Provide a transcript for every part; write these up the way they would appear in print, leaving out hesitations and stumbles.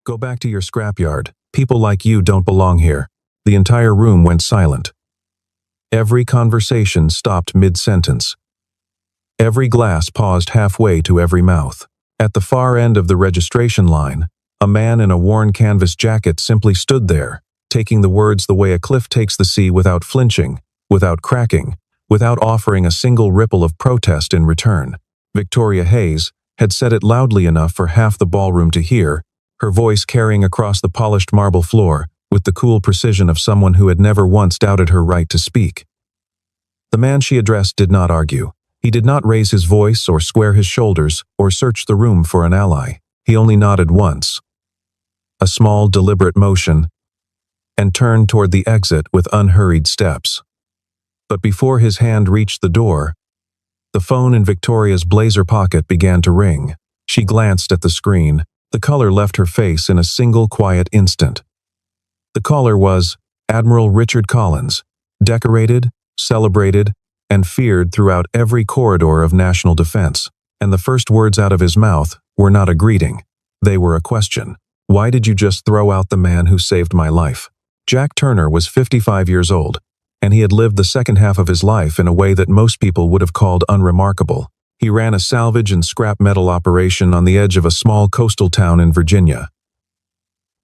Go back to your scrapyard. People like you don't belong here." The entire room went silent. Every conversation stopped mid-sentence. Every glass paused halfway to every mouth. At the far end of the registration line, a man in a worn canvas jacket simply stood there, taking the words the way a cliff takes the sea without flinching, without cracking, without offering a single ripple of protest in return. Victoria Hayes had said it loudly enough for half the ballroom to hear, her voice carrying across the polished marble floor with the cool precision of someone who had never once doubted her right to speak. The man she addressed did not argue. He did not raise his voice or square his shoulders or search the room for an ally. He only nodded once, a small, deliberate motion, and turned toward the exit with unhurried steps. But before his hand reached the door, the phone in Victoria's blazer pocket began to ring. She glanced at the screen. The color left her face in a single quiet instant. The caller was Admiral Richard Collins, decorated, celebrated, and feared throughout every corridor of national defense. And the first words out of his mouth were not a greeting. They were a question. "Why did you just throw out the man who saved my life?" Jack Turner was 55 years old, and he had lived the second half of his life in a way that most people would have called unremarkable. He ran a salvage and scrap metal operation on the edge of a small coastal town in Virginia.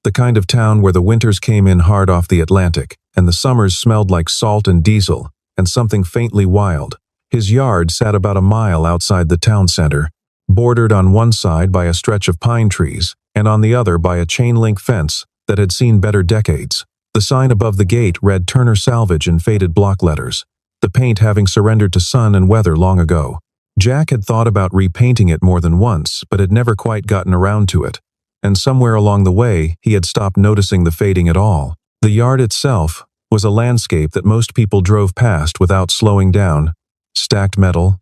The kind of town where the winters came in hard off the Atlantic, and the summers smelled like salt and diesel, and something faintly wild. His yard sat about a mile outside the town center, bordered on one side by a stretch of pine trees, and on the other by a chain-link fence that had seen better decades. The sign above the gate read Turner Salvage in faded block letters, the paint having surrendered to sun and weather long ago. Jack had thought about repainting it more than once, but had never quite gotten around to it, and somewhere along the way he had stopped noticing the fading at all. The yard itself was a landscape that most people drove past without slowing down. Stacked metal,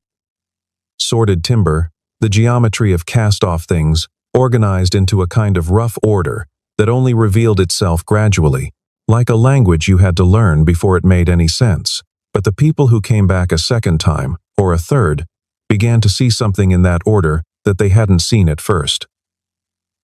sorted timber, the geometry of cast-off things, organized into a kind of rough order that only revealed itself gradually, like a language you had to learn before it made any sense. But the people who came back a second time, or a third, began to see something in that order that they hadn't seen at first.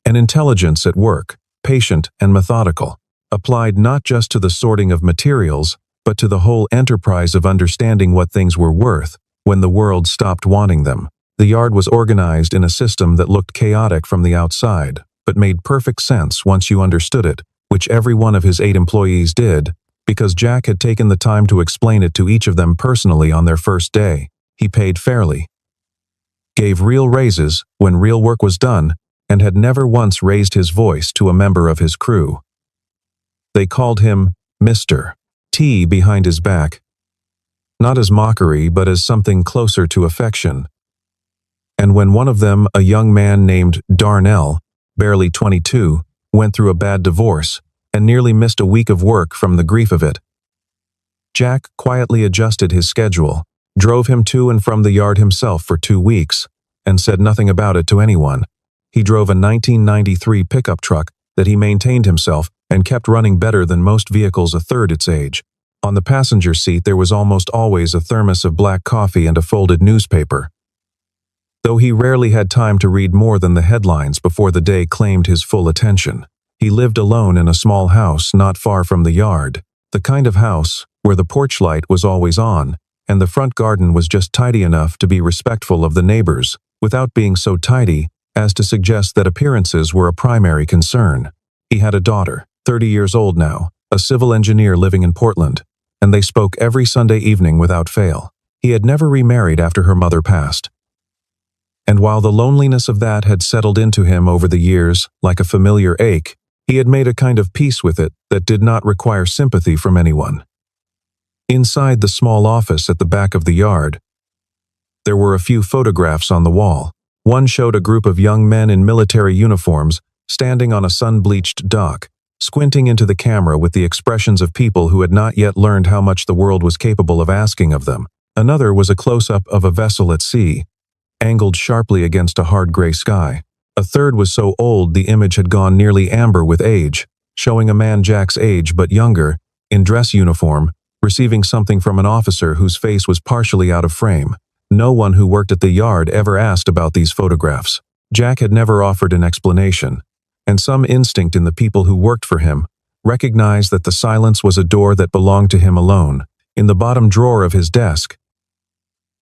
An intelligence at work, patient and methodical, applied not just to the sorting of materials, but to the whole enterprise of understanding what things were worth when the world stopped wanting them. The yard was organized in a system that looked chaotic from the outside, but made perfect sense once you understood it, which every one of his 8 employees did, because Jack had taken the time to explain it to each of them personally on their first day. He paid fairly, gave real raises when real work was done, and had never once raised his voice to a member of his crew. They called him Mr. T behind his back, not as mockery but as something closer to affection. And when one of them, a young man named Darnell, barely 22, went through a bad divorce and nearly missed a week of work from the grief of it, Jack quietly adjusted his schedule, drove him to and from the yard himself for 2 weeks, and said nothing about it to anyone. He drove a 1993 pickup truck that he maintained himself and kept running better than most vehicles a third its age. On the passenger seat there was almost always a thermos of black coffee and a folded newspaper. Though he rarely had time to read more than the headlines before the day claimed his full attention. He lived alone in a small house not far from the yard, the kind of house where the porch light was always on, and the front garden was just tidy enough to be respectful of the neighbors, without being so tidy as to suggest that appearances were a primary concern. He had a daughter, 30 years old now, a civil engineer living in Portland, and they spoke every Sunday evening without fail. He had never remarried after her mother passed. And while the loneliness of that had settled into him over the years like a familiar ache, he had made a kind of peace with it that did not require sympathy from anyone. Inside the small office at the back of the yard, there were a few photographs on the wall. One showed a group of young men in military uniforms standing on a sun-bleached dock, squinting into the camera with the expressions of people who had not yet learned how much the world was capable of asking of them. Another was a close-up of a vessel at sea, angled sharply against a hard gray sky. A third was so old the image had gone nearly amber with age, showing a man Jack's age but younger, in dress uniform, receiving something from an officer whose face was partially out of frame. No one who worked at the yard ever asked about these photographs. Jack had never offered an explanation. and some instinct in the people who worked for him recognized that the silence was a door that belonged to him alone. In the bottom drawer of his desk,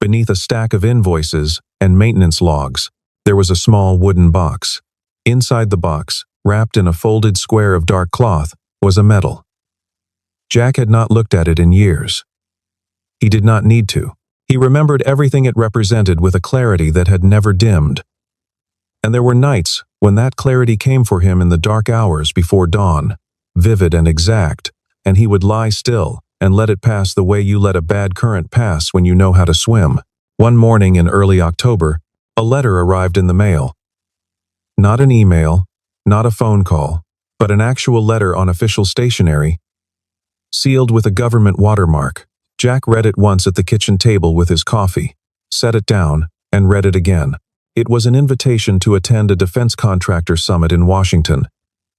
beneath a stack of invoices and maintenance logs, there was a small wooden box. Inside the box, wrapped in a folded square of dark cloth, was a medal. Jack had not looked at it in years. He did not need to. He remembered everything it represented with a clarity that had never dimmed. And there were nights when that clarity came for him in the dark hours before dawn, vivid and exact, and he would lie still and let it pass the way you let a bad current pass when you know how to swim. One morning in early October, a letter arrived in the mail. Not an email, not a phone call, but an actual letter on official stationery, sealed with a government watermark. Jack read it once at the kitchen table with his coffee, set it down, and read it again. It was an invitation to attend a defense contractor summit in Washington,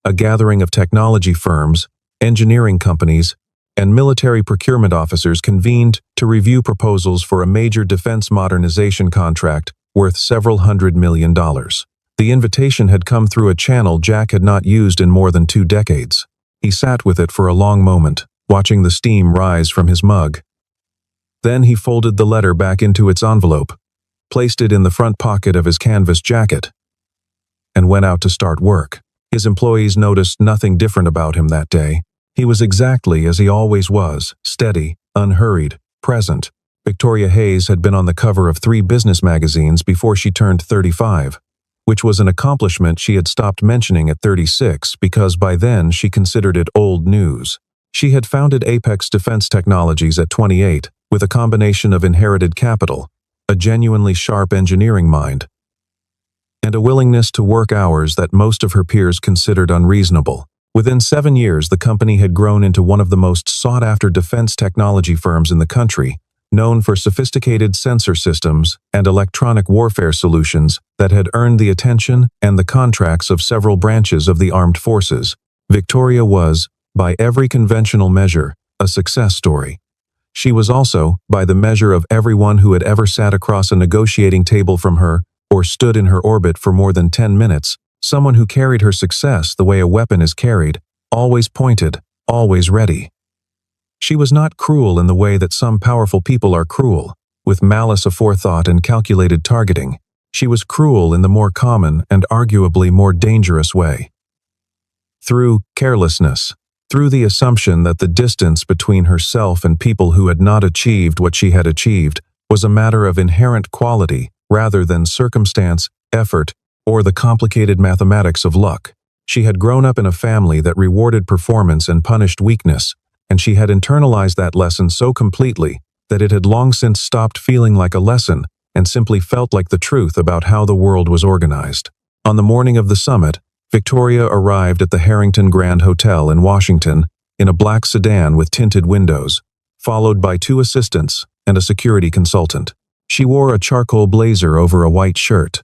a gathering of technology firms, engineering companies, and military procurement officers convened to review proposals for a major defense modernization contract worth several $100 million. The invitation had come through a channel Jack had not used in more than 2 decades. He sat with it for a long moment, watching the steam rise from his mug. Then he folded the letter back into its envelope, placed it in the front pocket of his canvas jacket, and went out to start work. His employees noticed nothing different about him that day. He was exactly as he always was, steady, unhurried, present. Victoria Hayes had been on the cover of 3 business magazines before she turned 35, which was an accomplishment she had stopped mentioning at 36 because by then she considered it old news. She had founded Apex Defense Technologies at 28, with a combination of inherited capital, a genuinely sharp engineering mind, and a willingness to work hours that most of her peers considered unreasonable. Within 7 years, the company had grown into one of the most sought-after defense technology firms in the country, known for sophisticated sensor systems and electronic warfare solutions that had earned the attention and the contracts of several branches of the armed forces. Victoria was, by every conventional measure, a success story. She was also, by the measure of everyone who had ever sat across a negotiating table from her or stood in her orbit for more than 10 minutes, someone who carried her success the way a weapon is carried, always pointed, always ready. She was not cruel in the way that some powerful people are cruel, with malice aforethought and calculated targeting. She was cruel in the more common and arguably more dangerous way. Through carelessness, through the assumption that the distance between herself and people who had not achieved what she had achieved was a matter of inherent quality rather than circumstance, effort, or the complicated mathematics of luck. She had grown up in a family that rewarded performance and punished weakness, and she had internalized that lesson so completely that it had long since stopped feeling like a lesson and simply felt like the truth about how the world was organized. On the morning of the summit, Victoria arrived at the Harrington Grand Hotel in Washington in a black sedan with tinted windows, followed by 2 assistants and a security consultant. She wore a charcoal blazer over a white shirt,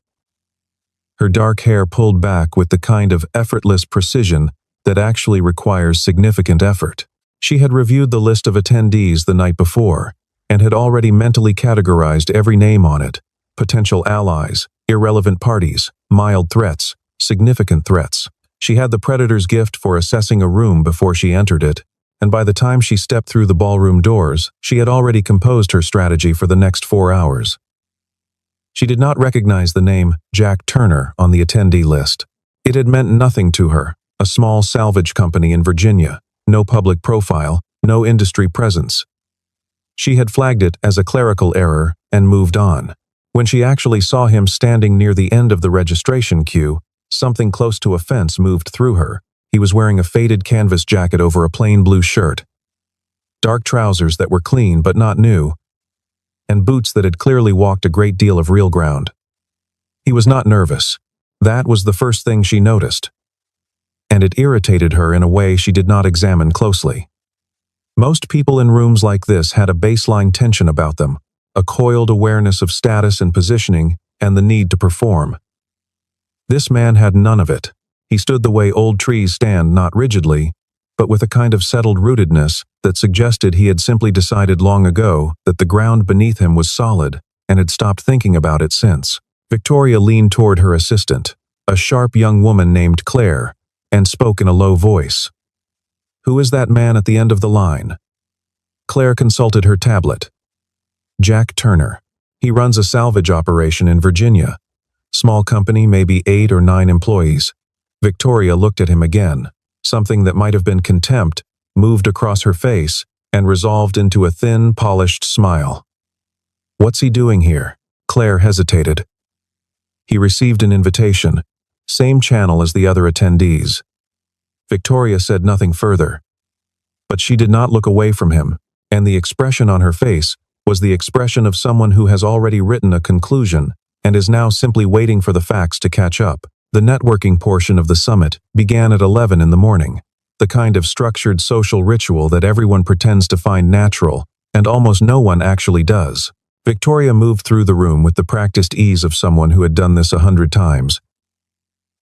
her dark hair pulled back with the kind of effortless precision that actually requires significant effort. She had reviewed the list of attendees the night before and had already mentally categorized every name on it: potential allies, irrelevant parties, mild threats, significant threats. She had the predator's gift for assessing a room before she entered it, and by the time she stepped through the ballroom doors, she had already composed her strategy for the next 4 hours. She did not recognize the name Jack Turner on the attendee list. It had meant nothing to her, a small salvage company in Virginia, no public profile, no industry presence. She had flagged it as a clerical error and moved on. When she actually saw him standing near the end of the registration queue, something close to offense moved through her. He was wearing a faded canvas jacket over a plain blue shirt, dark trousers that were clean but not new, and boots that had clearly walked a great deal of real ground. He was not nervous. That was the first thing she noticed, and it irritated her in a way she did not examine closely. Most people in rooms like this had a baseline tension about them, a coiled awareness of status and positioning, and the need to perform. This man had none of it. He stood the way old trees stand, not rigidly, but with a kind of settled rootedness that suggested he had simply decided long ago that the ground beneath him was solid and had stopped thinking about it since. Victoria leaned toward her assistant. a sharp young woman named Claire, and spoke in a low voice. "Who is that man at the end of the line?" Claire consulted her tablet. "Jack Turner. He runs a salvage operation in Virginia. Small company, maybe 8 or 9 employees." Victoria looked at him again. Something that might have been contempt moved across her face and resolved into a thin, polished smile. "What's he doing here?" Claire hesitated. "He received an invitation. Same channel as the other attendees." Victoria said nothing further. But she did not look away from him, and the expression on her face was the expression of someone who has already written a conclusion and is now simply waiting for the facts to catch up. The networking portion of the summit began at 11 in the morning, the kind of structured social ritual that everyone pretends to find natural, and almost no one actually does. Victoria moved through the room with the practiced ease of someone who had done this 100 times,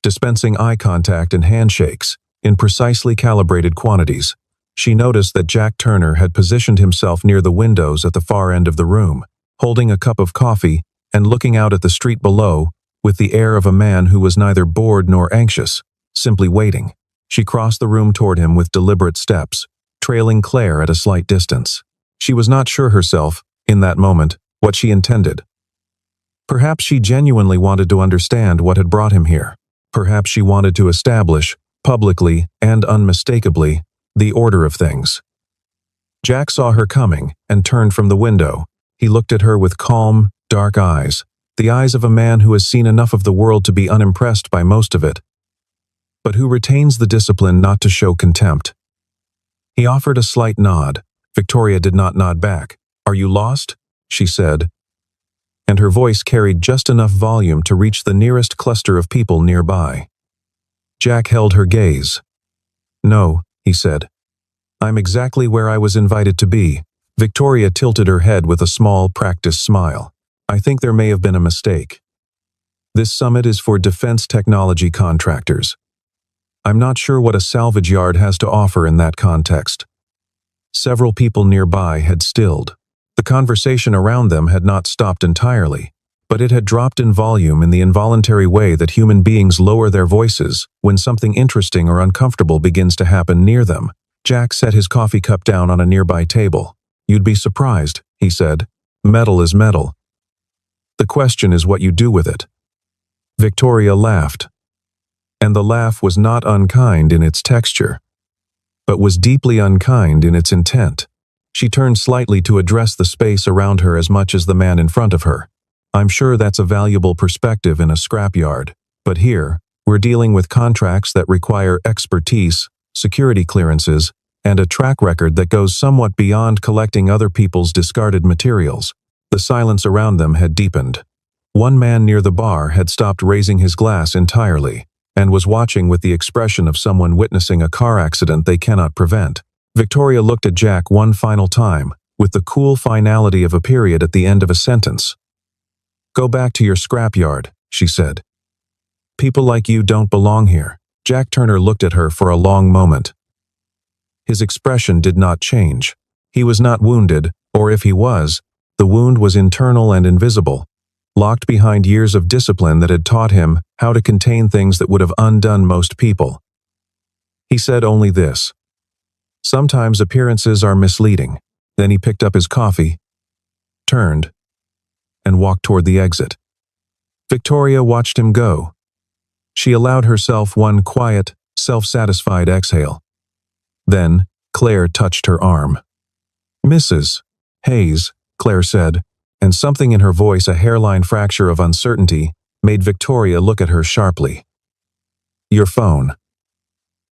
dispensing eye contact and handshakes in precisely calibrated quantities. She noticed that Jack Turner had positioned himself near the windows at the far end of the room, holding a cup of coffee and looking out at the street below with the air of a man who was neither bored nor anxious, simply waiting. She crossed the room toward him with deliberate steps, trailing Claire at a slight distance. She was not sure herself, in that moment, what she intended. Perhaps she genuinely wanted to understand what had brought him here. Perhaps she wanted to establish, publicly and unmistakably, the order of things. Jack saw her coming and turned from the window. He looked at her with calm, dark eyes, the eyes of a man who has seen enough of the world to be unimpressed by most of it, but who retains the discipline not to show contempt. He offered a slight nod. Victoria did not nod back. "Are you lost?" she said, and her voice carried just enough volume to reach the nearest cluster of people nearby. Jack held her gaze. "No," he said. "I'm exactly where I was invited to be." Victoria tilted her head with a small, practiced smile. "I think there may have been a mistake. This summit is for defense technology contractors. I'm not sure what a salvage yard has to offer in that context." Several people nearby had stilled. The conversation around them had not stopped entirely, but it had dropped in volume in the involuntary way that human beings lower their voices when something interesting or uncomfortable begins to happen near them. Jack set his coffee cup down on a nearby table. "You'd be surprised," he said. "Metal is metal. The question is what you do with it." Victoria laughed, and the laugh was not unkind in its texture, but was deeply unkind in its intent. She turned slightly to address the space around her as much as the man in front of her. "I'm sure that's a valuable perspective in a scrapyard, but here, we're dealing with contracts that require expertise, security clearances, and a track record that goes somewhat beyond collecting other people's discarded materials." The silence around them had deepened. One man near the bar had stopped raising his glass entirely, and was watching with the expression of someone witnessing a car accident they cannot prevent. Victoria looked at Jack one final time, with the cool finality of a period at the end of a sentence. "Go back to your scrapyard," she said. "People like you don't belong here." Jack Turner looked at her for a long moment. His expression did not change. He was not wounded, or if he was, the wound was internal and invisible, locked behind years of discipline that had taught him how to contain things that would have undone most people. He said only this: "Sometimes appearances are misleading." Then he picked up his coffee, turned, and walked toward the exit. Victoria watched him go. She allowed herself one quiet, self-satisfied exhale. Then, Claire touched her arm. "Mrs. Hayes," Claire said, and something in her voice, a hairline fracture of uncertainty, made Victoria look at her sharply. "Your phone."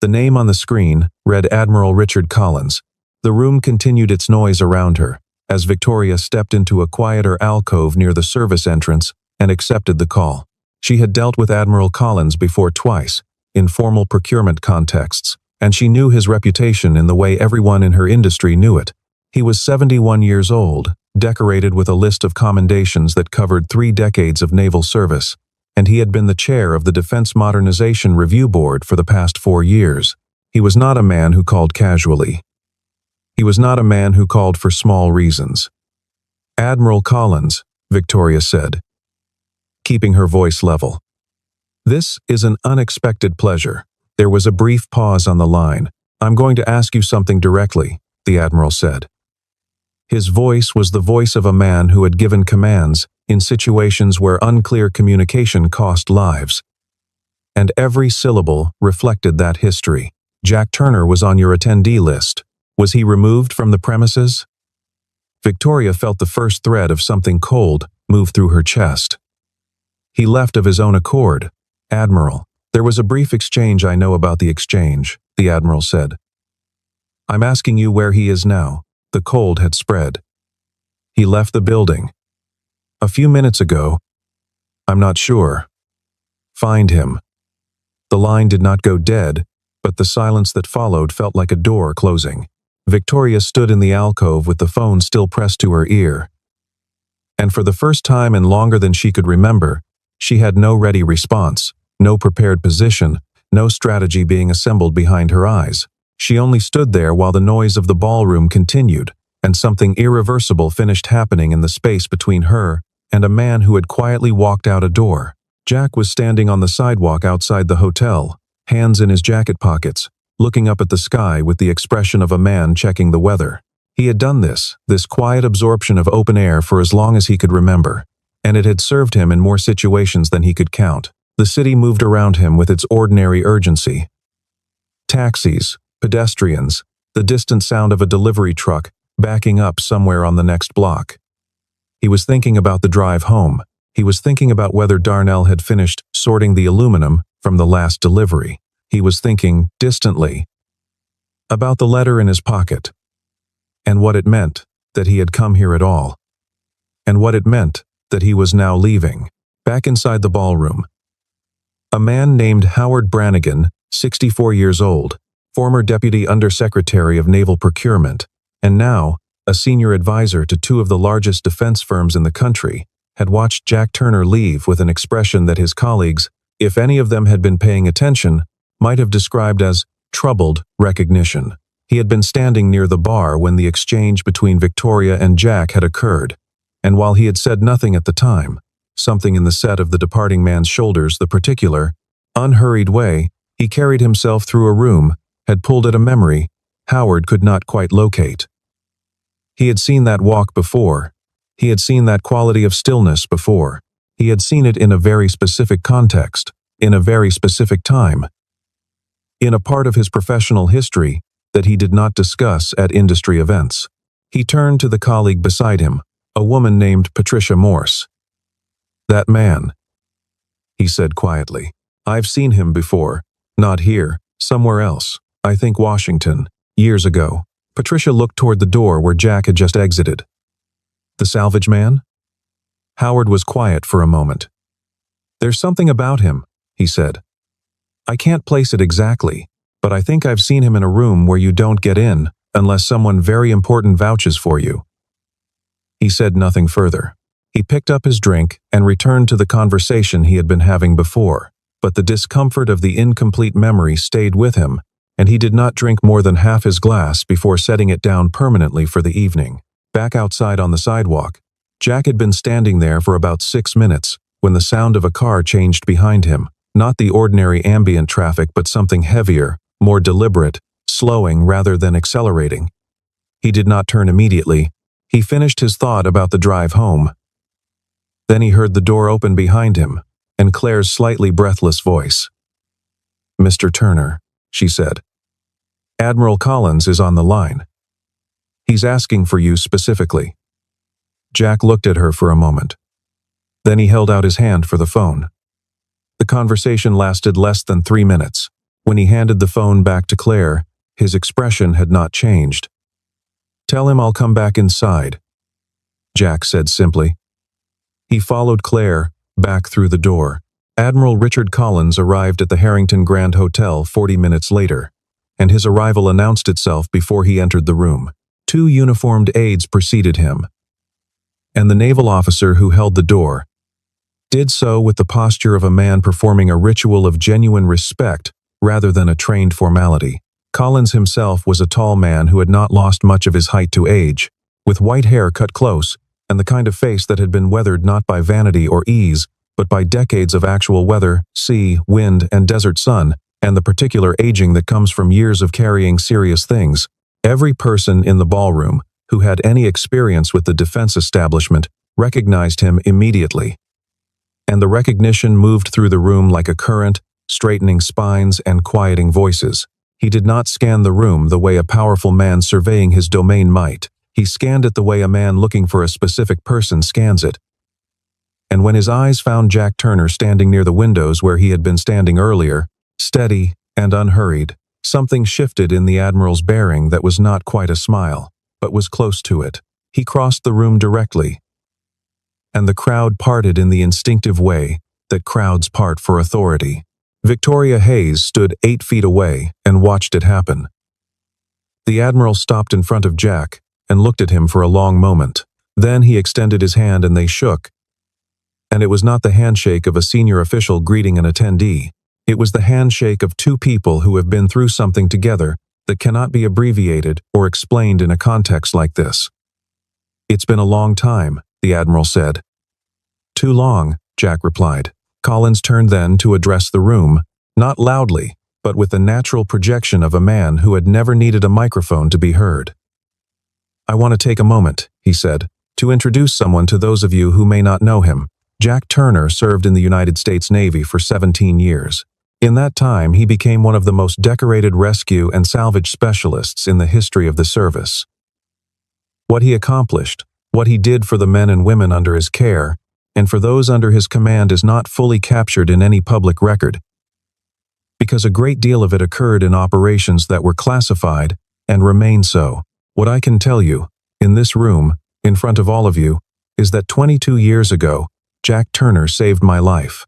The name on the screen read Admiral Richard Collins. The room continued its noise around her, as Victoria stepped into a quieter alcove near the service entrance and accepted the call. She had dealt with Admiral Collins before twice, in formal procurement contexts, and she knew his reputation in the way everyone in her industry knew it. He was 71 years old, decorated with a list of commendations that covered 3 decades of naval service, and he had been the chair of the Defense Modernization Review Board for the past 4 years. He was not a man who called casually. He was not a man who called for small reasons. "Admiral Collins," Victoria said, keeping her voice level. This is an unexpected pleasure. There was a brief pause on the line. I'm going to ask you something directly, the Admiral said. His voice was the voice of a man who had given commands in situations where unclear communication cost lives. And every syllable reflected that history. Jack Turner was on your attendee list. Was he removed from the premises? Victoria felt the first thread of something cold move through her chest. He left of his own accord. Admiral, there was a brief exchange. I know about the exchange, the Admiral said. I'm asking you where he is now. The cold had spread. He left the building. A few minutes ago. I'm not sure. Find him. The line did not go dead, but the silence that followed felt like a door closing. Victoria stood in the alcove with the phone still pressed to her ear. And for the first time and longer than she could remember, she had no ready response, no prepared position, no strategy being assembled behind her eyes. She only stood there while the noise of the ballroom continued, and something irreversible finished happening in the space between her and a man who had quietly walked out a door. Jack was standing on the sidewalk outside the hotel, hands in his jacket pockets, looking up at the sky with the expression of a man checking the weather. He had done this quiet absorption of open air for as long as he could remember, and it had served him in more situations than he could count. The city moved around him with its ordinary urgency. Taxis, pedestrians, the distant sound of a delivery truck backing up somewhere on the next block. He was thinking about the drive home. He was thinking about whether Darnell had finished sorting the aluminum from the last delivery. He was thinking, distantly, about the letter in his pocket, and what it meant that he had come here at all, and what it meant that he was now leaving. Back inside the ballroom, a man named Howard Brannigan, 64 years old, former Deputy Undersecretary of Naval Procurement, and now a senior advisor to two of the largest defense firms in the country, had watched Jack Turner leave with an expression that his colleagues, if any of them had been paying attention, might have described as troubled recognition. He had been standing near the bar when the exchange between Victoria and Jack had occurred, and while he had said nothing at the time, something in the set of the departing man's shoulders, the particular, unhurried way he carried himself through a room, had pulled at a memory Howard could not quite locate. He had seen that walk before. He had seen that quality of stillness before. He had seen it in a very specific context, in a very specific time, in a part of his professional history that he did not discuss at industry events. He turned to the colleague beside him, a woman named Patricia Morse. That man, he said quietly. I've seen him before, not here, somewhere else, I think Washington, years ago. Patricia looked toward the door where Jack had just exited. The salvage man? Howard was quiet for a moment. There's something about him, he said. I can't place it exactly, but I think I've seen him in a room where you don't get in unless someone very important vouches for you. He said nothing further. He picked up his drink and returned to the conversation he had been having before, but the discomfort of the incomplete memory stayed with him, and he did not drink more than half his glass before setting it down permanently for the evening. Back outside on the sidewalk, Jack had been standing there for about 6 minutes when the sound of a car changed behind him, not the ordinary ambient traffic but something heavier, more deliberate, slowing rather than accelerating. He did not turn immediately. He finished his thought about the drive home. Then he heard the door open behind him, and Claire's slightly breathless voice. Mr. Turner, she said. Admiral Collins is on the line. He's asking for you specifically. Jack looked at her for a moment. Then he held out his hand for the phone. The conversation lasted less than 3 minutes. When he handed the phone back to Claire, his expression had not changed. Tell him I'll come back inside, Jack said simply. He followed Claire back through the door. Admiral Richard Collins arrived at the Harrington Grand Hotel 40 minutes later, and his arrival announced itself before he entered the room. 2 uniformed aides preceded him, and the naval officer who held the door did so with the posture of a man performing a ritual of genuine respect rather than a trained formality. Collins himself was a tall man who had not lost much of his height to age, with white hair cut close and the kind of face that had been weathered not by vanity or ease, but by decades of actual weather, sea, wind, and desert sun, and the particular aging that comes from years of carrying serious things. Every person in the ballroom who had any experience with the defense establishment recognized him immediately. And the recognition moved through the room like a current, straightening spines and quieting voices. He did not scan the room the way a powerful man surveying his domain might. He scanned it the way a man looking for a specific person scans it. And when his eyes found Jack Turner standing near the windows where he had been standing earlier, steady and unhurried, something shifted in the Admiral's bearing that was not quite a smile, but was close to it. He crossed the room directly, and the crowd parted in the instinctive way that crowds part for authority. Victoria Hayes stood 8 feet away and watched it happen. The Admiral stopped in front of Jack and looked at him for a long moment. Then he extended his hand and they shook. And it was not the handshake of a senior official greeting an attendee. It was the handshake of two people who have been through something together that cannot be abbreviated or explained in a context like this. "It's been a long time," the Admiral said. "Too long," Jack replied. Collins turned then to address the room, not loudly, but with the natural projection of a man who had never needed a microphone to be heard. "I want to take a moment," he said, "to introduce someone to those of you who may not know him. Jack Turner served in the United States Navy for 17 years. In that time, he became one of the most decorated rescue and salvage specialists in the history of the service. What he accomplished, what he did for the men and women under his care, and for those under his command is not fully captured in any public record, because a great deal of it occurred in operations that were classified and remain so. What I can tell you, in this room, in front of all of you, is that 22 years ago, Jack Turner saved my life.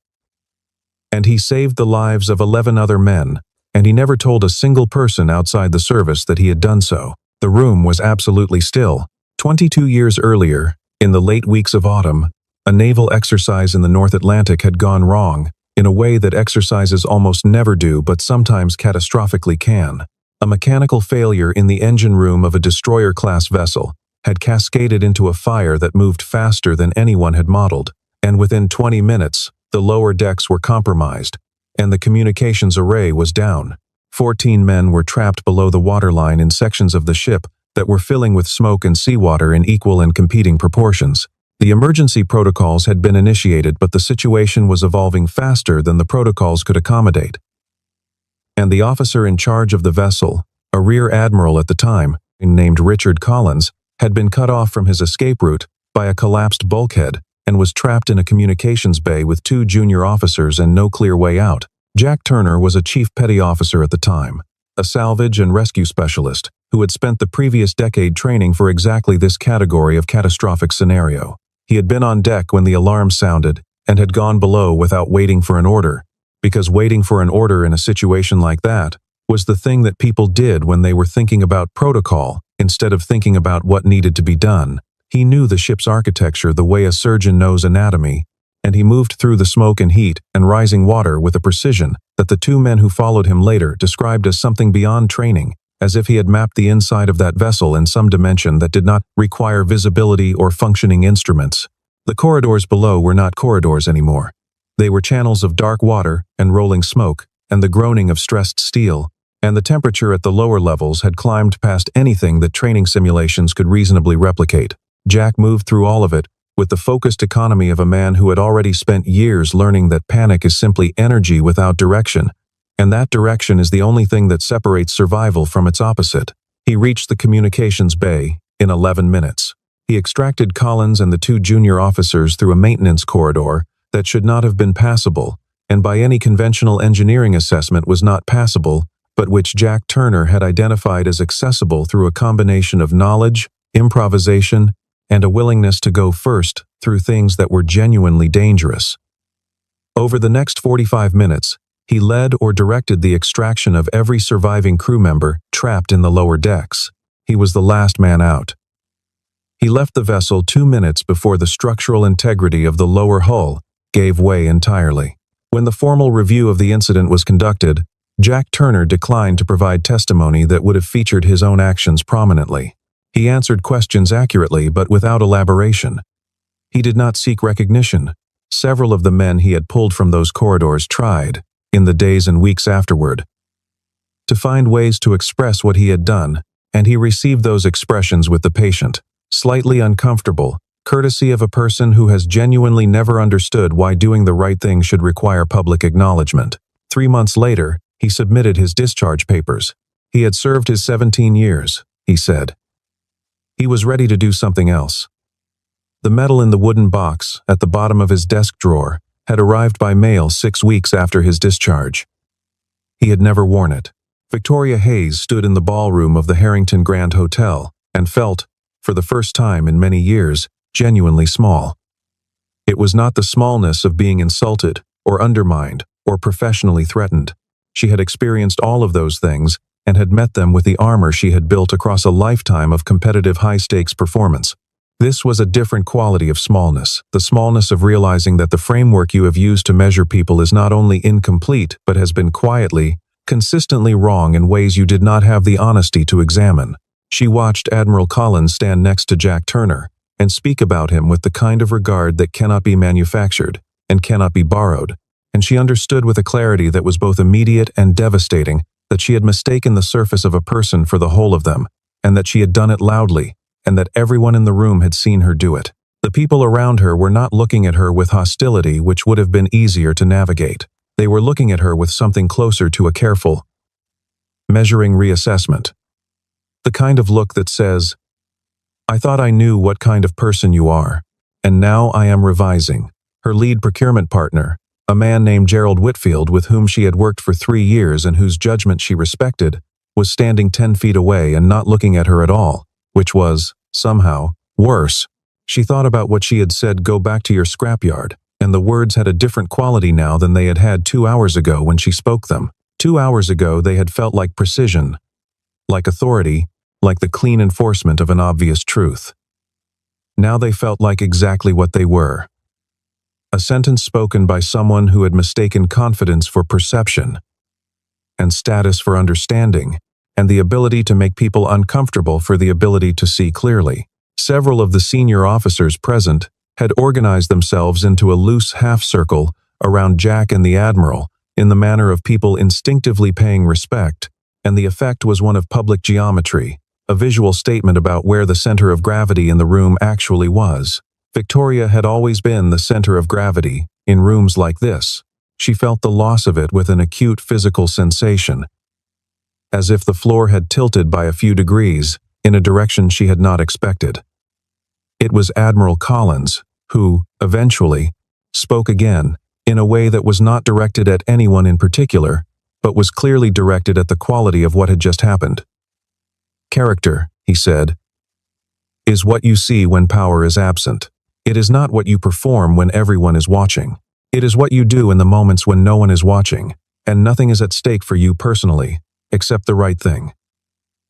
And he saved the lives of 11 other men, and he never told a single person outside the service that he had done so." The room was absolutely still. 22 years earlier, in the late weeks of autumn, a naval exercise in the North Atlantic had gone wrong, in a way that exercises almost never do but sometimes catastrophically can. A mechanical failure in the engine room of a destroyer-class vessel had cascaded into a fire that moved faster than anyone had modeled, and within 20 minutes, the lower decks were compromised, and the communications array was down. 14 men were trapped below the waterline in sections of the ship that were filling with smoke and seawater in equal and competing proportions. The emergency protocols had been initiated, but the situation was evolving faster than the protocols could accommodate. And the officer in charge of the vessel, a rear admiral at the time, named Richard Collins, had been cut off from his escape route by a collapsed bulkhead and was trapped in a communications bay with 2 junior officers and no clear way out. Jack Turner was a chief petty officer at the time, a salvage and rescue specialist who had spent the previous decade training for exactly this category of catastrophic scenario. He had been on deck when the alarm sounded and had gone below without waiting for an order, because waiting for an order in a situation like that was the thing that people did when they were thinking about protocol instead of thinking about what needed to be done. He knew the ship's architecture the way a surgeon knows anatomy, and he moved through the smoke and heat and rising water with a precision that the 2 men who followed him later described as something beyond training, as if he had mapped the inside of that vessel in some dimension that did not require visibility or functioning instruments. The corridors below were not corridors anymore. They were channels of dark water and rolling smoke and the groaning of stressed steel, and the temperature at the lower levels had climbed past anything that training simulations could reasonably replicate. Jack moved through all of it with the focused economy of a man who had already spent years learning that panic is simply energy without direction, and that direction is the only thing that separates survival from its opposite. He reached the communications bay in 11 minutes. He extracted Collins and the 2 junior officers through a maintenance corridor that should not have been passable, and by any conventional engineering assessment was not passable, but which Jack Turner had identified as accessible through a combination of knowledge, improvisation, and a willingness to go first through things that were genuinely dangerous. Over the next 45 minutes, he led or directed the extraction of every surviving crew member trapped in the lower decks. He was the last man out. He left the vessel 2 minutes before the structural integrity of the lower hull gave way entirely. When the formal review of the incident was conducted, Jack Turner declined to provide testimony that would have featured his own actions prominently. He answered questions accurately but without elaboration. He did not seek recognition, Several of the men he had pulled from those corridors tried, in the days and weeks afterward, to find ways to express what he had done, and he received those expressions with the patient, slightly uncomfortable, courtesy of a person who has genuinely never understood why doing the right thing should require public acknowledgement. 3 months later, he submitted his discharge papers. He had served his 17 years, he said. He was ready to do something else. The medal in the wooden box at the bottom of his desk drawer had arrived by mail 6 weeks after his discharge. He had never worn it. Victoria Hayes stood in the ballroom of the Harrington Grand Hotel and felt, for the first time in many years, genuinely small. It was not the smallness of being insulted or undermined or professionally threatened. She had experienced all of those things and had met them with the armor she had built across a lifetime of competitive high-stakes performance. This was a different quality of smallness, the smallness of realizing that the framework you have used to measure people is not only incomplete but has been quietly, consistently wrong in ways you did not have the honesty to examine. She watched Admiral Collins stand next to Jack Turner and speak about him with the kind of regard that cannot be manufactured and cannot be borrowed, and she understood with a clarity that was both immediate and devastating that she had mistaken the surface of a person for the whole of them, and that she had done it loudly, and that everyone in the room had seen her do it. The people around her were not looking at her with hostility, which would have been easier to navigate. They were looking at her with something closer to a careful, measuring reassessment. The kind of look that says, "I thought I knew what kind of person you are, and now I am revising." Her lead procurement partner, a man named Gerald Whitfield with whom she had worked for 3 years and whose judgment she respected, was standing 10 feet away and not looking at her at all, which was, somehow, worse. She thought about what she had said, "Go back to your scrapyard," and the words had a different quality now than they had had 2 hours ago when she spoke them. 2 hours ago they had felt like precision, like authority, like the clean enforcement of an obvious truth. Now they felt like exactly what they were. A sentence spoken by someone who had mistaken confidence for perception, and status for understanding, and the ability to make people uncomfortable for the ability to see clearly. Several of the senior officers present had organized themselves into a loose half-circle around Jack and the Admiral in the manner of people instinctively paying respect, and the effect was one of public geometry, a visual statement about where the center of gravity in the room actually was. Victoria had always been the center of gravity in rooms like this. She felt the loss of it with an acute physical sensation, as if the floor had tilted by a few degrees in a direction she had not expected. It was Admiral Collins who, eventually, spoke again in a way that was not directed at anyone in particular, but was clearly directed at the quality of what had just happened. "Character," he said, "is what you see when power is absent. It is not what you perform when everyone is watching. It is what you do in the moments when no one is watching, and nothing is at stake for you personally, except the right thing."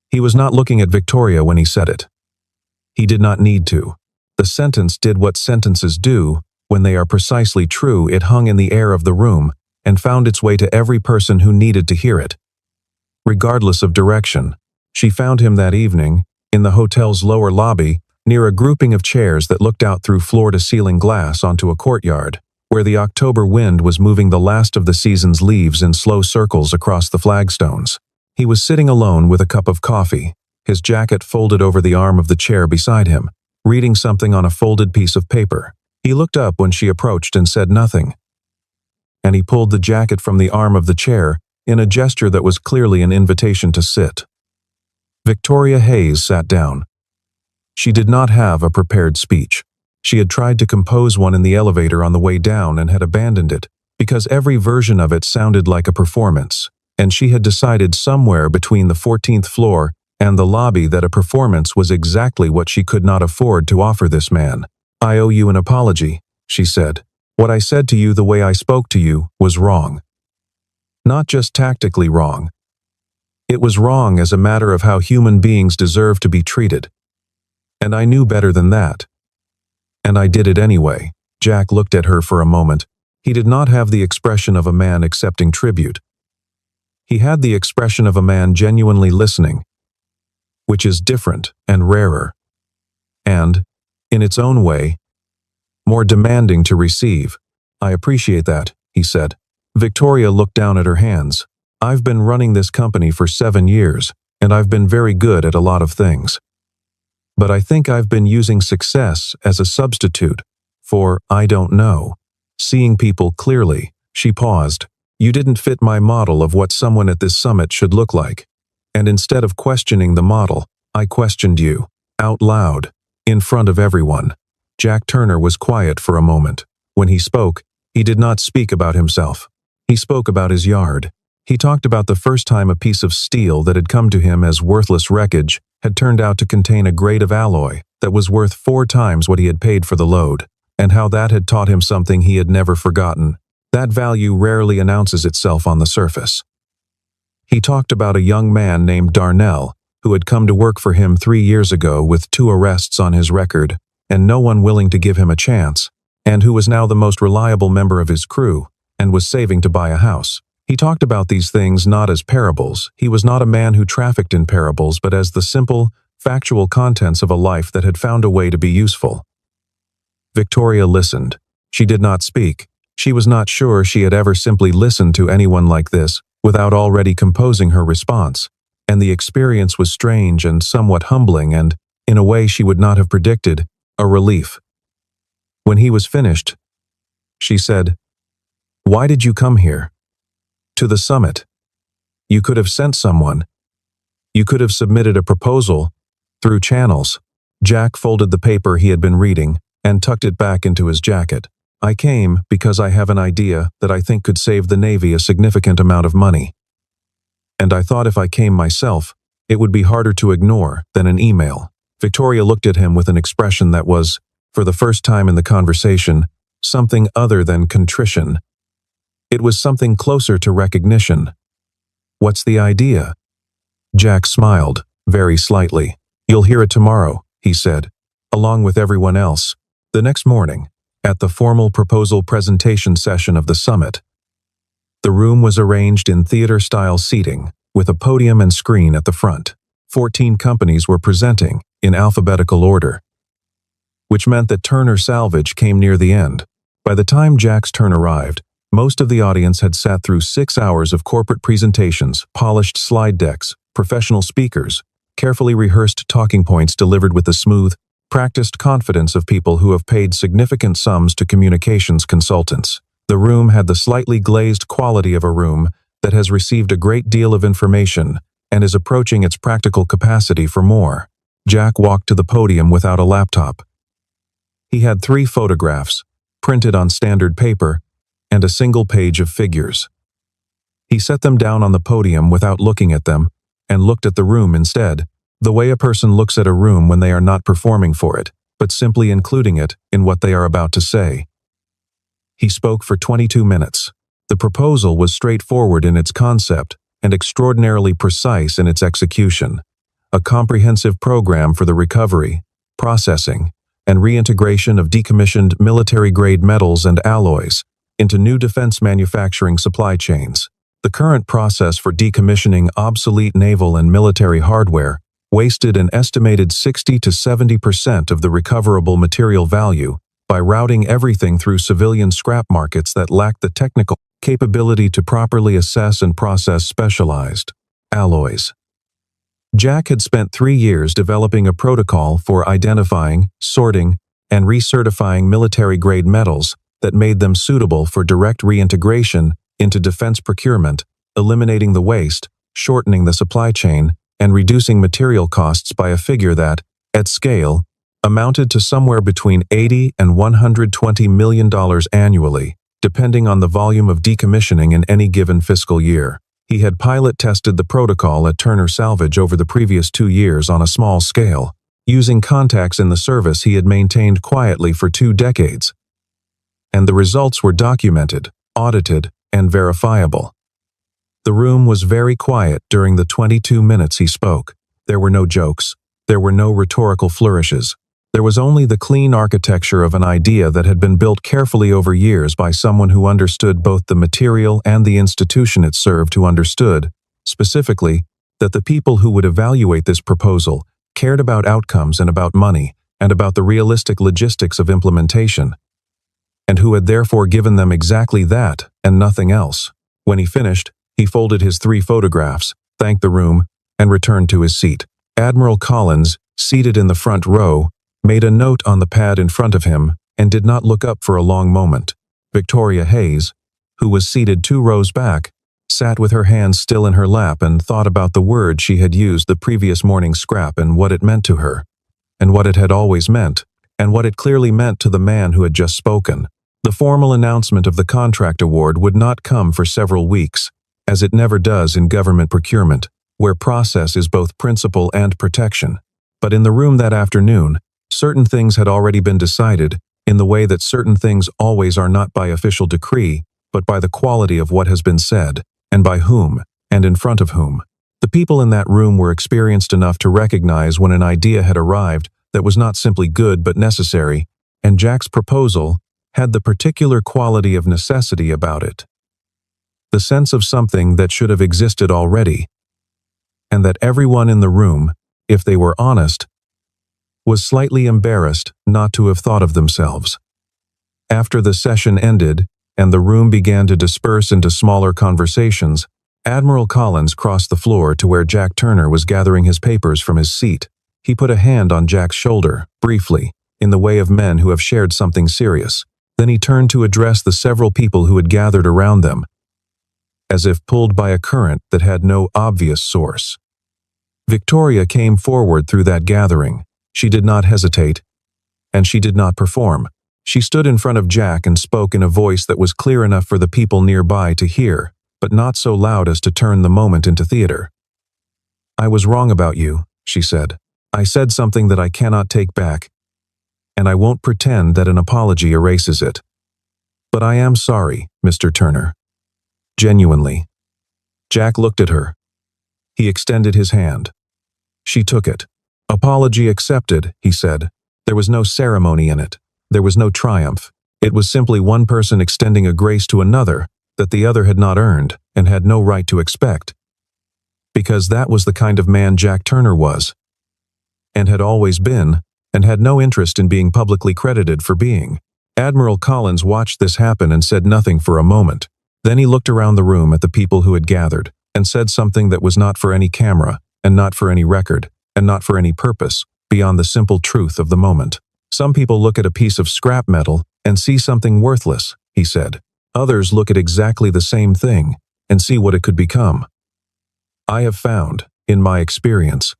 He was not looking at Victoria when he said it. He did not need to. The sentence did what sentences do when they are precisely true. It hung in the air of the room and found its way to every person who needed to hear it. Regardless of direction, she found him that evening, in the hotel's lower lobby, near a grouping of chairs that looked out through floor-to-ceiling glass onto a courtyard, where the October wind was moving the last of the season's leaves in slow circles across the flagstones. He was sitting alone with a cup of coffee, his jacket folded over the arm of the chair beside him, reading something on a folded piece of paper. He looked up when she approached and said nothing, and he pulled the jacket from the arm of the chair in a gesture that was clearly an invitation to sit. Victoria Hayes sat down. She did not have a prepared speech. She had tried to compose one in the elevator on the way down and had abandoned it, because every version of it sounded like a performance, and she had decided somewhere between the 14th floor and the lobby that a performance was exactly what she could not afford to offer this man. "I owe you an apology," she said. "What I said to you, the way I spoke to you, was wrong. Not just tactically wrong. It was wrong as a matter of how human beings deserve to be treated. And I knew better than that. And I did it anyway." Jack looked at her for a moment. He did not have the expression of a man accepting tribute. He had the expression of a man genuinely listening, which is different and rarer, and, in its own way, more demanding to receive. "I appreciate that," he said. Victoria looked down at her hands. "I've been running this company for 7 years, and I've been very good at a lot of things. But I think I've been using success as a substitute for I don't know. Seeing people clearly." She paused. "You didn't fit my model of what someone at this summit should look like. And instead of questioning the model, I questioned you. Out loud. In front of everyone." Jack Turner was quiet for a moment. When he spoke, he did not speak about himself. He spoke about his yard. He talked about the first time a piece of steel that had come to him as worthless wreckage had turned out to contain a grade of alloy that was worth 4 times what he had paid for the load, and how that had taught him something he had never forgotten. That value rarely announces itself on the surface. He talked about a young man named Darnell, who had come to work for him 3 years ago with 2 arrests on his record, and no one willing to give him a chance, and who was now the most reliable member of his crew, and was saving to buy a house. He talked about these things not as parables. He was not a man who trafficked in parables, but as the simple, factual contents of a life that had found a way to be useful. Victoria listened. She did not speak. She was not sure she had ever simply listened to anyone like this without already composing her response, and the experience was strange and somewhat humbling and, in a way she would not have predicted, a relief. When he was finished, she said, "Why did you come here? To the summit. You could have sent someone. You could have submitted a proposal through channels." Jack folded the paper he had been reading and tucked it back into his jacket. "I came because I have an idea that I think could save the Navy a significant amount of money. And I thought if I came myself, it would be harder to ignore than an email." Victoria looked at him with an expression that was, for the first time in the conversation, something other than contrition. It was something closer to recognition. "What's the idea?" Jack smiled, very slightly. "You'll hear it tomorrow," he said, along with everyone else. The next morning, at the formal proposal presentation session of the summit, the room was arranged in theater-style seating, with a podium and screen at the front. 14 companies were presenting, in alphabetical order, which meant that Turner Salvage came near the end. By the time Jack's turn arrived, most of the audience had sat through 6 hours of corporate presentations, polished slide decks, professional speakers, carefully rehearsed talking points delivered with the smooth, practiced confidence of people who have paid significant sums to communications consultants. The room had the slightly glazed quality of a room that has received a great deal of information and is approaching its practical capacity for more. Jack walked to the podium without a laptop. He had 3 photographs, printed on standard paper, and a single page of figures. He set them down on the podium without looking at them, and looked at the room instead, the way a person looks at a room when they are not performing for it, but simply including it in what they are about to say. He spoke for 22 minutes. The proposal was straightforward in its concept and extraordinarily precise in its execution. A comprehensive program for the recovery, processing, and reintegration of decommissioned military-grade metals and alloys into new defense manufacturing supply chains. The current process for decommissioning obsolete naval and military hardware wasted an estimated 60 to 70% of the recoverable material value by routing everything through civilian scrap markets that lacked the technical capability to properly assess and process specialized alloys. Jack had spent 3 years developing a protocol for identifying, sorting, and recertifying military-grade metals that made them suitable for direct reintegration into defense procurement, eliminating the waste, shortening the supply chain, and reducing material costs by a figure that, at scale, amounted to somewhere between $80 and $120 million annually, depending on the volume of decommissioning in any given fiscal year. He had pilot-tested the protocol at Turner Salvage over the previous 2 years on a small scale, using contacts in the service he had maintained quietly for 2 decades. And the results were documented, audited, and verifiable. The room was very quiet during the 22 minutes he spoke. There were no jokes. There were no rhetorical flourishes. There was only the clean architecture of an idea that had been built carefully over years by someone who understood both the material and the institution it served, who understood, specifically, that the people who would evaluate this proposal cared about outcomes and about money, and about the realistic logistics of implementation. and who had therefore given them exactly that and nothing else. When he finished, he folded his 3 photographs, thanked the room, and returned to his seat. Admiral Collins, seated in the front row, made a note on the pad in front of him and did not look up for a long moment. Victoria Hayes, who was seated 2 rows back, sat with her hands still in her lap and thought about the word she had used the previous morning's scrap and what it meant to her, and what it had always meant, and what it clearly meant to the man who had just spoken. The formal announcement of the contract award would not come for several weeks, as it never does in government procurement, where process is both principle and protection. But in the room that afternoon, certain things had already been decided, in the way that certain things always are, not by official decree, but by the quality of what has been said, and by whom, and in front of whom. The people in that room were experienced enough to recognize when an idea had arrived that was not simply good but necessary, and Jack's proposal had the particular quality of necessity about it. The sense of something that should have existed already, and that everyone in the room, if they were honest, was slightly embarrassed not to have thought of themselves. After the session ended, and the room began to disperse into smaller conversations, Admiral Collins crossed the floor to where Jack Turner was gathering his papers from his seat. He put a hand on Jack's shoulder, briefly, in the way of men who have shared something serious. Then he turned to address the several people who had gathered around them, as if pulled by a current that had no obvious source. Victoria came forward through that gathering. She did not hesitate, and she did not perform. She stood in front of Jack and spoke in a voice that was clear enough for the people nearby to hear, but not so loud as to turn the moment into theater. "I was wrong about you," she said. "I said something that I cannot take back, and I won't pretend that an apology erases it. But I am sorry, Mr. Turner. Genuinely." Jack looked at her. He extended his hand. She took it. "Apology accepted," he said. There was no ceremony in it. There was no triumph. It was simply one person extending a grace to another that the other had not earned and had no right to expect. Because that was the kind of man Jack Turner was, and had always been, and had no interest in being publicly credited for being. Admiral Collins watched this happen and said nothing for a moment. Then he looked around the room at the people who had gathered, and said something that was not for any camera, and not for any record, and not for any purpose, beyond the simple truth of the moment. "Some people look at a piece of scrap metal and see something worthless," he said. "Others look at exactly the same thing and see what it could become. I have found, in my experience,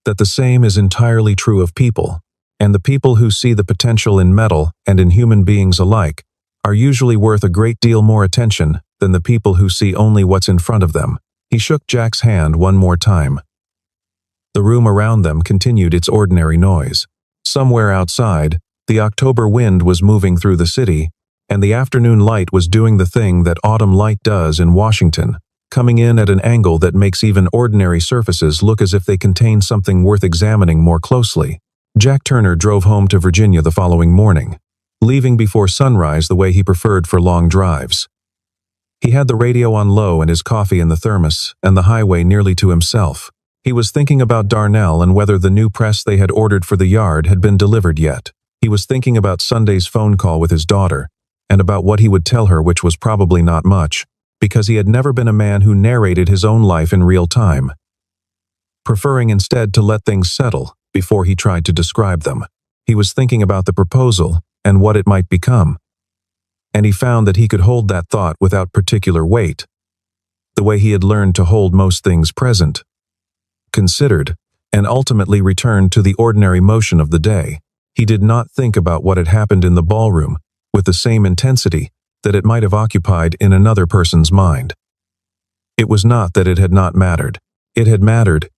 that the same is entirely true of people, and the people who see the potential in metal and in human beings alike are usually worth a great deal more attention than the people who see only what's in front of them." He shook Jack's hand one more time. The room around them continued its ordinary noise. Somewhere outside, the October wind was moving through the city, and the afternoon light was doing the thing that autumn light does in Washington, coming in at an angle that makes even ordinary surfaces look as if they contain something worth examining more closely. Jack Turner drove home to Virginia the following morning, leaving before sunrise the way he preferred for long drives. He had the radio on low and his coffee in the thermos, and the highway nearly to himself. He was thinking about Darnell and whether the new press they had ordered for the yard had been delivered yet. He was thinking about Sunday's phone call with his daughter, and about what he would tell her, which was probably not much, because he had never been a man who narrated his own life in real time, preferring instead to let things settle before he tried to describe them. He was thinking about the proposal and what it might become, and he found that he could hold that thought without particular weight, the way he had learned to hold most things present, considered, and ultimately returned to the ordinary motion of the day. He did not think about what had happened in the ballroom with the same intensity that it might have occupied in another person's mind. It was not that it had not mattered. It had mattered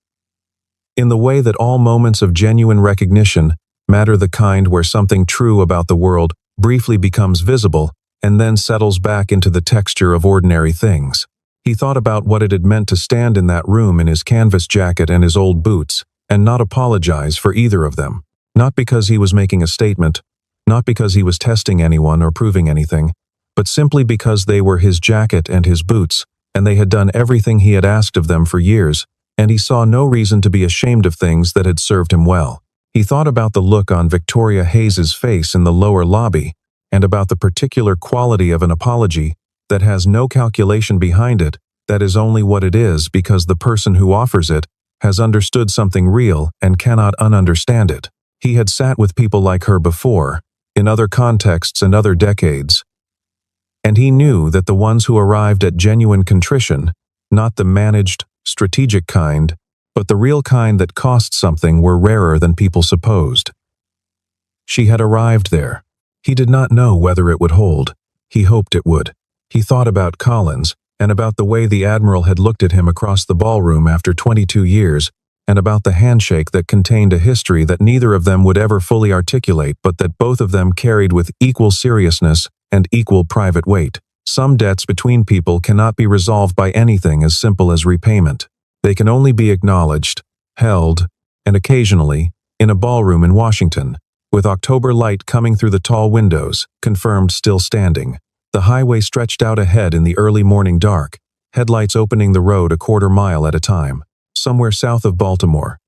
in the way that all moments of genuine recognition matter, the kind where something true about the world briefly becomes visible and then settles back into the texture of ordinary things. He thought about what it had meant to stand in that room in his canvas jacket and his old boots, and not apologize for either of them. Not because he was making a statement, not because he was testing anyone or proving anything, but simply because they were his jacket and his boots, and they had done everything he had asked of them for years, and he saw no reason to be ashamed of things that had served him well. He thought about the look on Victoria Hayes's face in the lower lobby, and about the particular quality of an apology that has no calculation behind it, that is only what it is because the person who offers it has understood something real and cannot ununderstand it. He had sat with people like her before, in other contexts and other decades, and he knew that the ones who arrived at genuine contrition, not the managed, strategic kind, but the real kind that cost something, were rarer than people supposed. She had arrived there. He did not know whether it would hold. He hoped it would. He thought about Collins, and about the way the Admiral had looked at him across the ballroom after 22 years, and about the handshake that contained a history that neither of them would ever fully articulate, but that both of them carried with equal seriousness and equal private weight. Some debts between people cannot be resolved by anything as simple as repayment. They can only be acknowledged, held, and occasionally, in a ballroom in Washington, with October light coming through the tall windows, confirmed still standing. The highway stretched out ahead in the early morning dark, headlights opening the road a quarter mile at a time, somewhere south of Baltimore.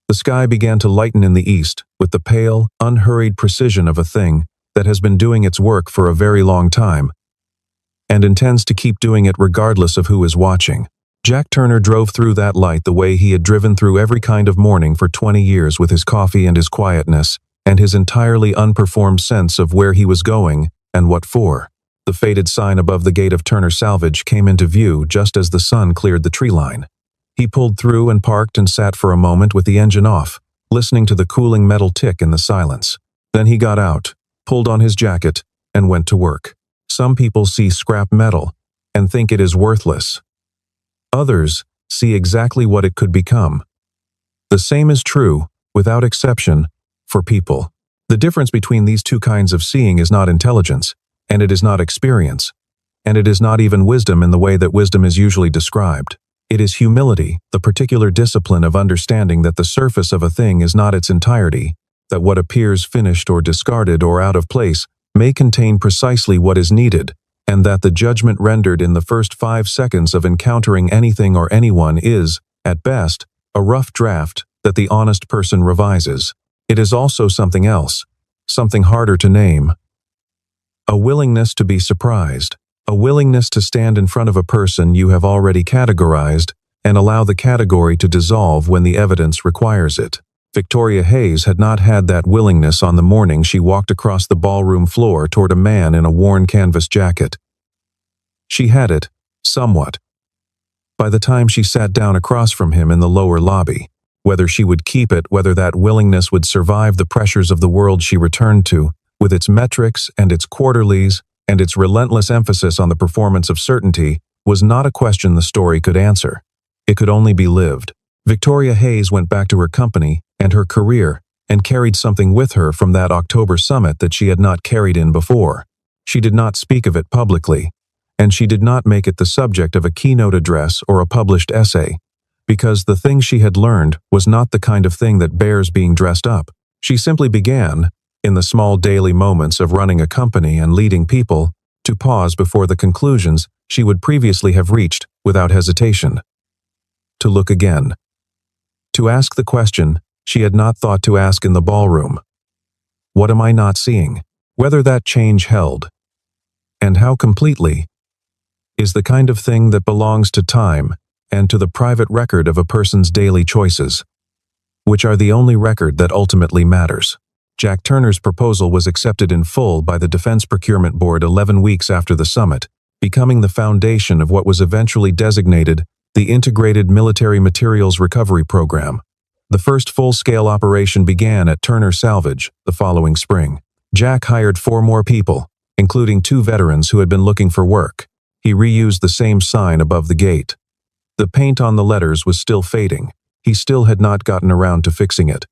The sky began to lighten in the east, with the pale, unhurried precision of a thing that has been doing its work for a very long time, and intends to keep doing it regardless of who is watching. Jack Turner drove through that light the way he had driven through every kind of morning for 20 years, with his coffee and his quietness, and his entirely unperformed sense of where he was going and what for. The faded sign above the gate of Turner Salvage came into view just as the sun cleared the tree line. He pulled through and parked and sat for a moment with the engine off, listening to the cooling metal tick in the silence. Then he got out, pulled on his jacket, and went to work. Some people see scrap metal and think it is worthless. Others see exactly what it could become. The same is true, without exception, for people. The difference between these two kinds of seeing is not intelligence, and it is not experience, and it is not even wisdom in the way that wisdom is usually described. It is humility, the particular discipline of understanding that the surface of a thing is not its entirety, that what appears finished or discarded or out of place may contain precisely what is needed, and that the judgment rendered in the first 5 seconds of encountering anything or anyone is, at best, a rough draft that the honest person revises. It is also something else, something harder to name. A willingness to be surprised, a willingness to stand in front of a person you have already categorized and allow the category to dissolve when the evidence requires it. Victoria Hayes had not had that willingness on the morning she walked across the ballroom floor toward a man in a worn canvas jacket. She had it, somewhat, by the time she sat down across from him in the lower lobby. Whether she would keep it, whether that willingness would survive the pressures of the world she returned to, with its metrics and its quarterlies and its relentless emphasis on the performance of certainty, was not a question the story could answer. It could only be lived. Victoria Hayes went back to her company and her career and carried something with her from that October summit that she had not carried in before. She did not speak of it publicly, and she did not make it the subject of a keynote address or a published essay, because the thing she had learned was not the kind of thing that bears being dressed up. She simply began, in the small daily moments of running a company and leading people, to pause before the conclusions she would previously have reached without hesitation. To look again. To ask the question she had not thought to ask in the ballroom. What am I not seeing? Whether that change held, and how completely, is the kind of thing that belongs to time and to the private record of a person's daily choices, which are the only record that ultimately matters. Jack Turner's proposal was accepted in full by the Defense Procurement Board 11 weeks after the summit, becoming the foundation of what was eventually designated the Integrated Military Materials Recovery Program. The first full-scale operation began at Turner Salvage the following spring. Jack hired 4 more people, including 2 veterans who had been looking for work. He reused the same sign above the gate. The paint on the letters was still fading. He still had not gotten around to fixing it.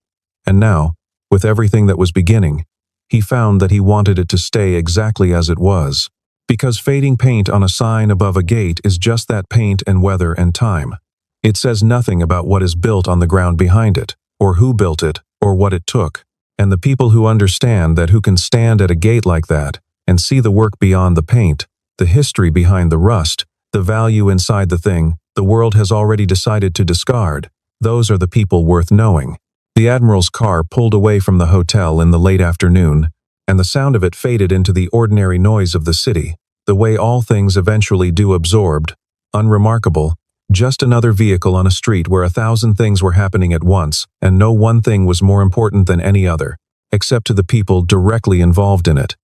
And now, with everything that was beginning, he found that he wanted it to stay exactly as it was. Because fading paint on a sign above a gate is just that, paint and weather and time. It says nothing about what is built on the ground behind it, or who built it, or what it took. And the people who understand that, who can stand at a gate like that and see the work beyond the paint, the history behind the rust, the value inside the thing the world has already decided to discard, those are the people worth knowing. The Admiral's car pulled away from the hotel in the late afternoon, and the sound of it faded into the ordinary noise of the city, the way all things eventually do, absorbed, unremarkable, just another vehicle on a street where 1,000 things were happening at once, and no one thing was more important than any other, except to the people directly involved in it.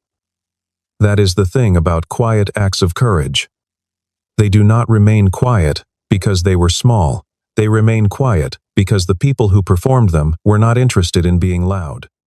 That is the thing about quiet acts of courage. They do not remain quiet because they were small. They remain quiet because the people who performed them were not interested in being loud.